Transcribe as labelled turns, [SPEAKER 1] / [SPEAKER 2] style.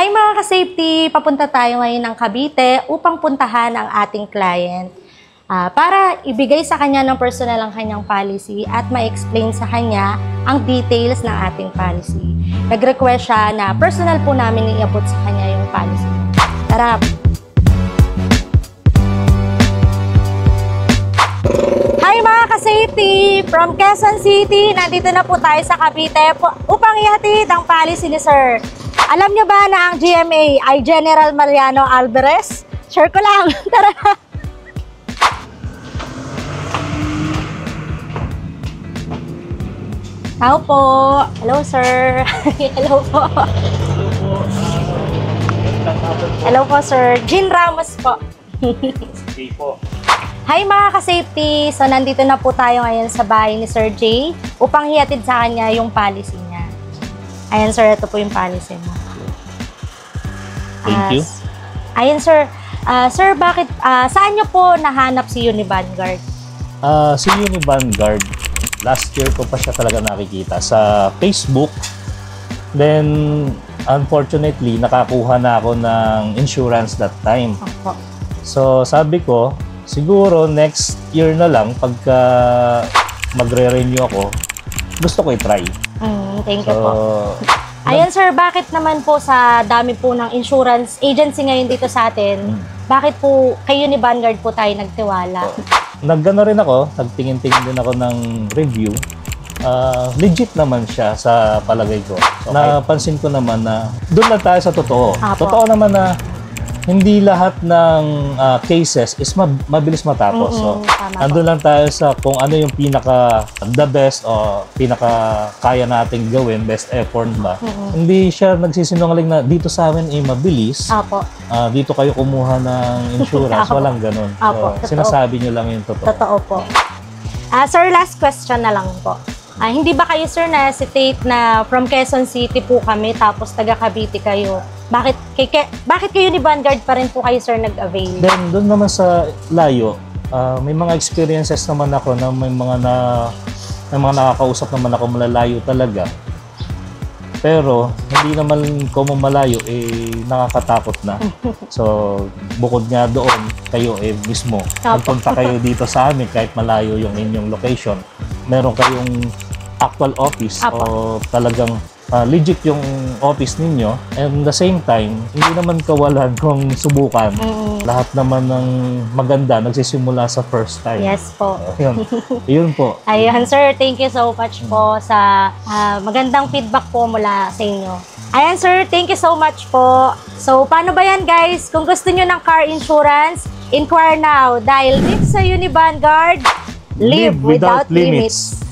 [SPEAKER 1] Hi mga ka-safety! Papunta tayo ngayon ng Cavite upang puntahan ang ating client para ibigay sa kanya ng personal ang kanyang policy at ma-explain sa kanya ang details ng ating policy. Nag-request siya na personal po namin iabot sa kanya yung policy. Tara! Hi mga ka-safety! From Quezon City, nandito na po tayo sa Cavite upang ihatid ang policy ni Sir. Alam niyo ba na ang GMA ay General Mariano Alvarez? Sure ko lang. Tara na! Tao po. Hello, sir. Hello po. Hello po, sir. Jean Ramos po.
[SPEAKER 2] Okay po.
[SPEAKER 1] Hi mga ka-safety! So nandito na po tayo ngayon sa bahay ni Sir Jay upang hihatid sa kanya yung policy niya. Ayan sir, ito po yung policy mo.
[SPEAKER 2] Thank you.
[SPEAKER 1] Ayan sir. Sir, bakit, saan niyo po nahanap si Uni-Vanguard?
[SPEAKER 2] Si Uni-Vanguard, last year ko pa siya talaga nakikita sa Facebook. Then, unfortunately, nakakuha na ako ng insurance that time.
[SPEAKER 1] Opo.
[SPEAKER 2] So, sabi ko, siguro next year na lang, pagka magre-renew ako, gusto ko i-try.
[SPEAKER 1] Thank you po. Ayan sir, bakit naman po sa dami po ng insurance agency ngayon dito sa atin, bakit po kayo ni Vanguard po tayo nagtiwala?
[SPEAKER 2] Naggano rin ako, nagtingin-tingin din ako ng review. Legit naman siya sa palagay ko. Okay. Napansin ko naman na doon lang tayo sa totoo.
[SPEAKER 1] Apo.
[SPEAKER 2] Totoo naman na hindi lahat ng cases is mabilis matapos. So, andun lang tayo sa kung ano yung pinaka the best o pinaka kaya nating gawin, best effort ba. Hindi siya nagsisinungaling na dito sa amin ay mabilis.
[SPEAKER 1] Apo.
[SPEAKER 2] Dito kayo kumuha ng insurance, walang ganun.
[SPEAKER 1] Apo,
[SPEAKER 2] So, sinasabi nyo lang yung totoo.
[SPEAKER 1] Totoo po. Sir, last question na lang po. Hindi ba kayo sir na-hesitate na from Quezon City po kami tapos taga Cavite kayo? Bakit kayo ni Vanguard pa rin po kayo sir nag-avail?
[SPEAKER 2] Then doon naman sa layo, may mga experiences naman ako na may mga nakakausap naman ako malalayo talaga. Pero hindi naman ko malayo nakakatakot na. So bukod nga doon, kayo mismo magpunta kayo dito sa amin kahit malayo yung inyong location. Meron kayong actual office o talagang legit yung office ninyo, and the same time, hindi naman kawalan kung subukan. Lahat naman ng maganda nagsisimula sa first time.
[SPEAKER 1] Yes po.
[SPEAKER 2] Yun po.
[SPEAKER 1] Ayun sir, thank you so much po sa magandang feedback po mula sa inyo. Ayan sir, thank you so much po. So paano ba yan guys? Kung gusto nyo ng car insurance, inquire now dahil dito sa Uni-Vanguard, live without limits.